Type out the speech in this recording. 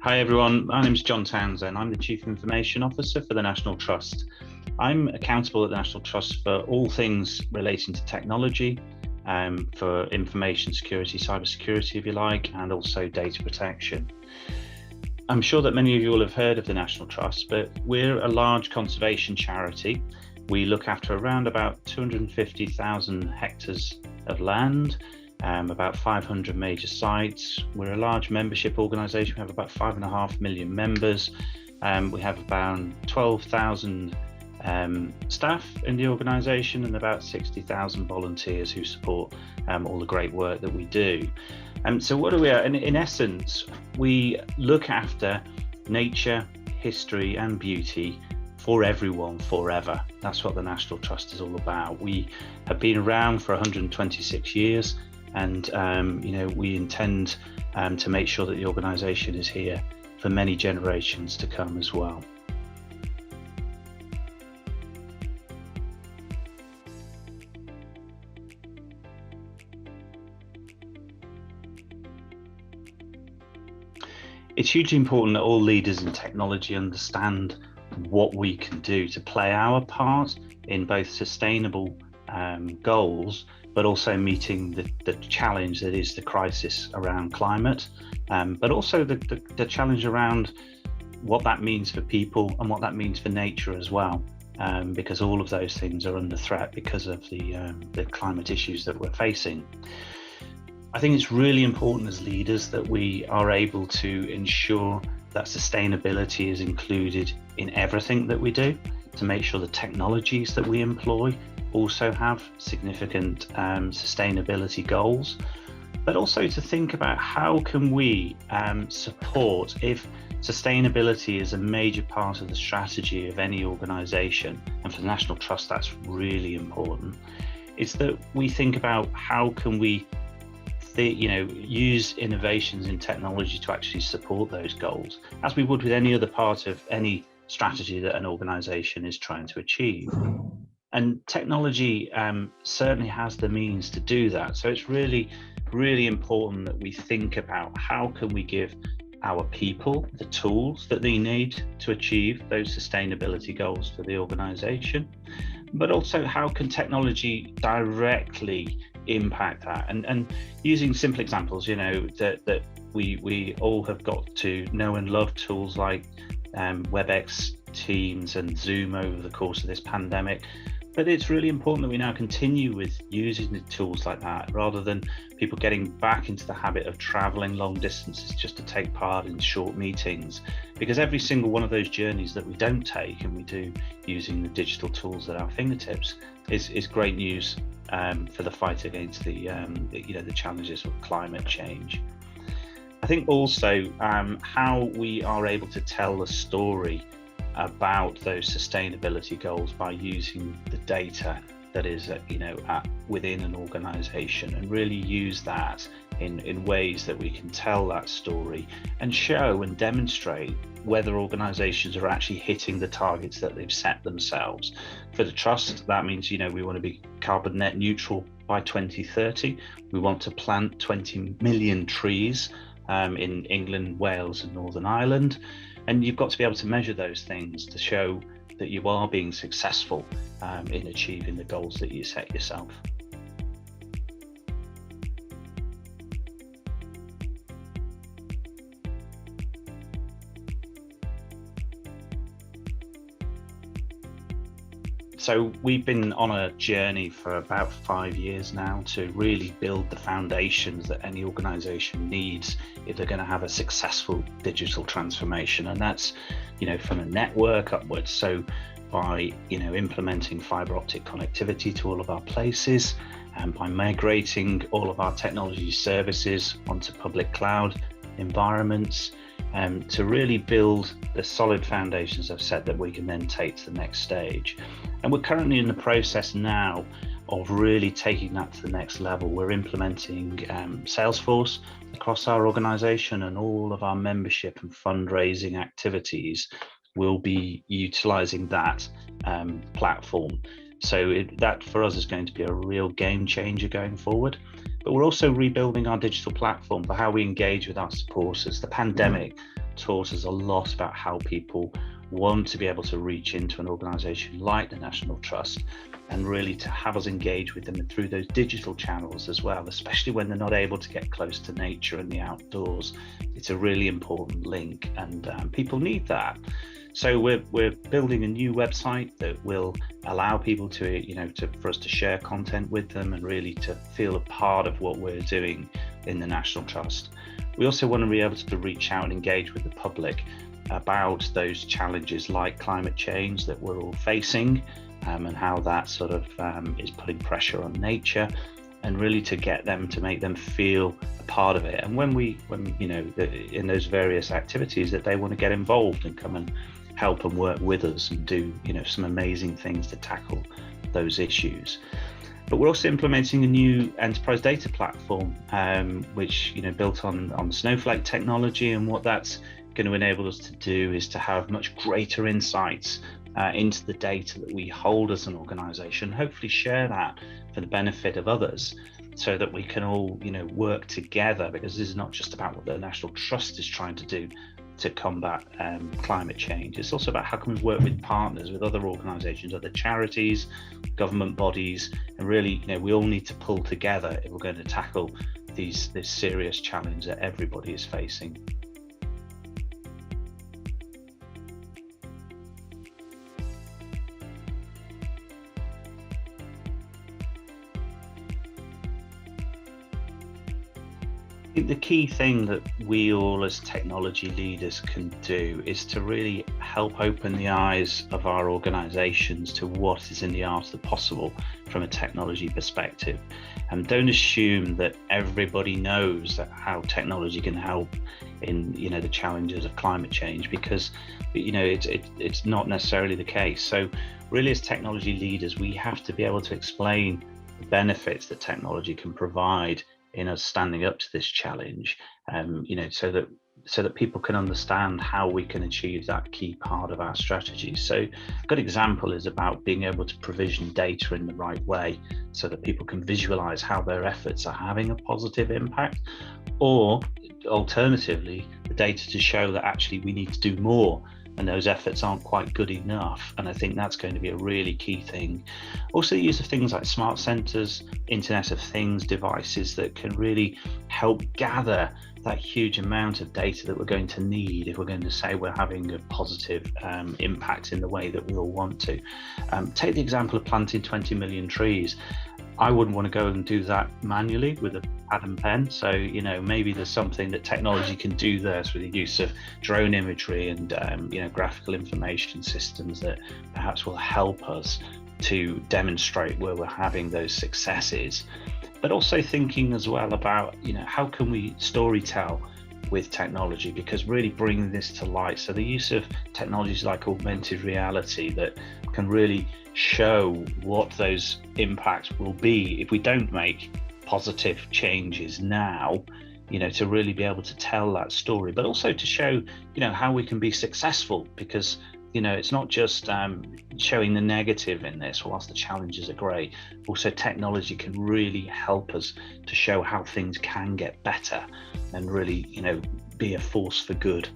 Hi everyone, my name is Jon Townsend. I'm the Chief Information Officer for the National Trust. I'm accountable at the National Trust for all things relating to technology, for information security, cyber security if you like, and also data protection. I'm sure that many of you will have heard of the National Trust, but we're a large conservation charity. We look after around about 250,000 hectares of land, about 500 major sites. We're a large membership organisation. We have about 5.5 million members. We have about 12,000 staff in the organisation and about 60,000 volunteers who support all the great work that we do. So what are we at? In essence, we look after nature, history and beauty for everyone forever. That's what the National Trust is all about. We have been around for 126 years and we intend to make sure that the organisation is here for many generations to come as well. It's hugely important that all leaders in technology understand what we can do to play our part in both sustainable goals, but also meeting the challenge that is the crisis around climate, but also the challenge around what that means for people and what that means for nature as well, because all of those things are under threat because of the climate issues that we're facing. I think it's really important as leaders that we are able to ensure that sustainability is included in everything that we do, to make sure the technologies that we employ also have significant sustainability goals, but also to think about how can we support, if sustainability is a major part of the strategy of any organisation, and for the National Trust that's really important, is that we think about how can we use innovations in technology to actually support those goals, as we would with any other part of any strategy that an organisation is trying to achieve. And technology certainly has the means to do that. So it's really, really important that we think about how can we give our people the tools that they need to achieve those sustainability goals for the organisation, but also how can technology directly impact that, and using simple examples, that we all have got to know and love tools like WebEx, Teams and Zoom over the course of this pandemic. But it's really important that we now continue with using the tools like that, rather than people getting back into the habit of traveling long distances just to take part in short meetings, because every single one of those journeys that we don't take and we do using the digital tools at our fingertips is great news for the fight against the challenges of climate change. I think also how we are able to tell the story about those sustainability goals by using the data that is within an organisation, and really use that in ways that we can tell that story and show and demonstrate whether organisations are actually hitting the targets that they've set themselves. For the Trust, that means we want to be carbon net neutral by 2030. We want to plant 20 million trees in England, Wales and Northern Ireland. And you've got to be able to measure those things to show that you are being successful in achieving the goals that you set yourself. So we've been on a journey for about 5 years now to really build the foundations that any organisation needs if they're going to have a successful digital transformation, and that's from a network upwards. So by implementing fibre optic connectivity to all of our places, and by migrating all of our technology services onto public cloud environments, to really build the solid foundations I've set that we can then take to the next stage. And we're currently in the process now of really taking that to the next level. We're implementing Salesforce across our organisation, and all of our membership and fundraising activities will be utilising that platform. So that for us is going to be a real game changer going forward. But we're also rebuilding our digital platform for how we engage with our supporters. The pandemic taught us a lot about how people want to be able to reach into an organisation like the National Trust, and really to have us engage with them through those digital channels as well, especially when they're not able to get close to nature and the outdoors. It's a really important link, and people need that. So we're building a new website that will allow people for us to share content with them and really to feel a part of what we're doing in the National Trust. We also want to be able to reach out and engage with the public about those challenges like climate change that we're all facing, and how that sort of is putting pressure on nature, and really to get them, to make them feel a part of it. And when in those various activities, that they want to get involved and come and help and work with us and do some amazing things to tackle those issues. But we're also implementing a new enterprise data platform, which built on Snowflake technology, and what that's going to enable us to do is to have much greater insights into the data that we hold as an organization, hopefully share that for the benefit of others, so that we can all work together, because this is not just about what the National Trust is trying to do to combat climate change. It's also about how can we work with partners, with other organizations, other charities, government bodies, and really we all need to pull together if we're going to tackle this serious challenge that everybody is facing. I think the key thing that we all as technology leaders can do is to really help open the eyes of our organizations to what is in the art of the possible from a technology perspective. And don't assume that everybody knows how technology can help in the challenges of climate change, because it's not necessarily the case. So really, as technology leaders, we have to be able to explain the benefits that technology can provide in us standing up to this challenge, so that people can understand how we can achieve that key part of our strategy. So a good example is about being able to provision data in the right way, so that people can visualize how their efforts are having a positive impact, or alternatively, the data to show that actually we need to do more and those efforts aren't quite good enough. And I think that's going to be a really key thing. Also, the use of things like smart sensors, Internet of Things devices that can really help gather that huge amount of data that we're going to need if we're going to say we're having a positive impact in the way that we all want to. Take the example of planting 20 million trees. I wouldn't want to go and do that manually with a pad and pen. So, maybe there's something that technology can do there through the use of drone imagery and, graphical information systems that perhaps will help us to demonstrate where we're having those successes. But also thinking as well about, how can we storytell with technology, because really bringing this to light. So the use of technologies like augmented reality that can really show what those impacts will be if we don't make positive changes now, to really be able to tell that story, but also to show, how we can be successful, because it's not just showing the negative in this, whilst the challenges are great. Also, technology can really help us to show how things can get better and really, be a force for good.